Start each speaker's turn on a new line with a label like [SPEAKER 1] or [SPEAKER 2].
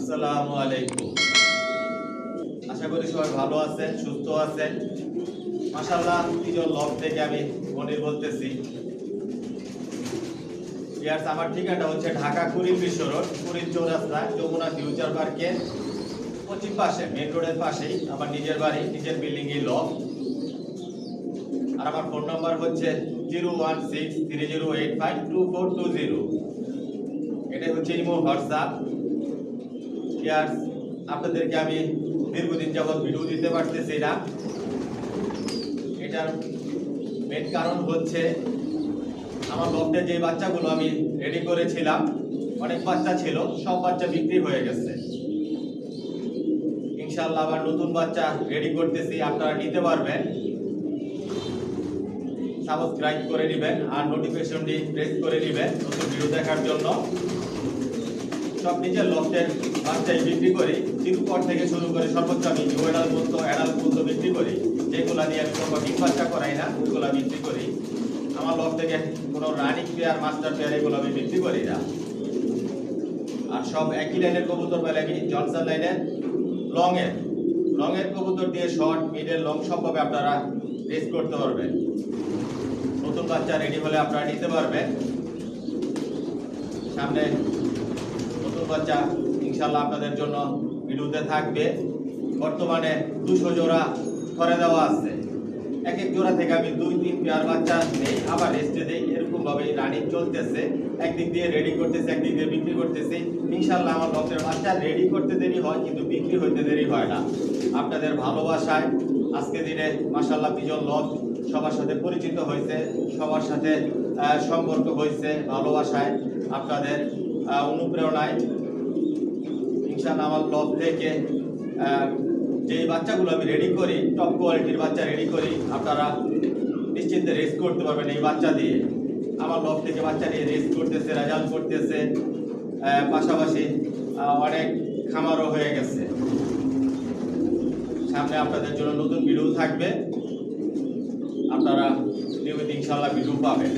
[SPEAKER 1] আসসালামু আলাইকুম। আশা করি সবাই ভালো আছেন, সুস্থ আছেন। মাশাআল্লাহ, তিজন লব থেকে আমি মনির বলতেছি। আমার ঠিকানা হচ্ছে ঢাকা কুড়িল বিশ্ব রোড, কুড়িল চৌরাস্তা, যমুনা ফিউচার পার্কের পশ্চিম পাশে, মেন রোডের পাশেই আমার নিজের বাড়ি, নিজের বিল্ডিংয়ে লব। আর আমার ফোন নাম্বার হচ্ছে 01630852420। এটাই হচ্ছে ইমো, হোয়াটসঅ্যাপ। আপনাদেরকে আমি দীর্ঘদিন যাবৎ ভিডিও দিতে পারতেছি না। এটার মেন কারণ হচ্ছে আমার লফটে যে বাচ্চাগুলো আমি রেডি করেছিলাম, অনেক বাচ্চা ছিল, সব বাচ্চা বিক্রি হয়ে গেছে। ইনশাআল্লাহ আবার নতুন বাচ্চা রেডি করতেছি, আপনারা নিতে পারবেন। সাবস্ক্রাইব করে নেবেন আর নোটিফিকেশনটি প্রেস করে নেবেন নতুন ভিডিও দেখার জন্য। সব নিজের লফটের বাচ্চাই বিক্রি করি, চিরুপট থেকে শুরু করে সর্বোচ্চ আমি অ্যাডাল্ট পর্যন্ত বিক্রি করি। যেগুলো নিয়ে আমি কোনো ডিম বাচ্চা করাই না, ওইগুলো বিক্রি করি। আমার লফট থেকে কোনো রানিং পেয়ার, মাস্টার পেয়ার এগুলো আমি বিক্রি করি না। আর সব একই লাইনের কবুতর পেলে আমি জনসন লাইনের লংয়ের কবুতর দিয়ে শর্ট, মিডল, লং সবভাবে আপনারা রেস করতে পারবেন। নতুন বাচ্চা রেডি হলে আপনারা নিতে পারবেন। সামনে নতুন বাচ্চা ইনশাআল্লাহ আপনাদের জন্য ভিডিওতে থাকবে। বর্তমানে 200 জোড়া করে দেওয়া আছে। এক এক জোড়া থেকে আমি 2-3 পেয়ার বাচ্চা নেই, আবার রেস্টে দেই। এরকম ভাবে রানিং চলতেছে, একদিক দিয়ে রেডি করতেছে, একদিক দিয়ে বিক্রি করতেছি। ইনশাআল্লাহ আমার লফটের বাচ্চা রেডি করতে দেরি হয়, কিন্তু বিক্রি হইতে দেরি হয় না। আপনাদের ভালোবাসায় আজকে দিনে মাশাআল্লাহ পিজন লফট সবার সাথে পরিচিত হয়েছে, সবার সাথে সম্পর্ক হয়েছে ভালোবাসায়, আপনাদের অনুপ্রেরণায়। ইনশাআল্লাহ আমার লফট থেকে যে বাচ্চাগুলো আমি রেডি করি, টপ কোয়ালিটির বাচ্চা রেডি করি, আপনারা নিশ্চিন্তে রেস করতে পারবেন এই বাচ্চা দিয়ে। আমার লফট থেকে বাচ্চা নিয়ে রেস করতেছে, রেজাল্ট করতেছে, পাশাপাশি অনেক খামারও হয়ে গেছে। সামনে আপনাদের জন্য নতুন ভিডিও থাকবে, আপনারা নিয়মিত ইনশাআল্লাহ ভিডিও পাবেন।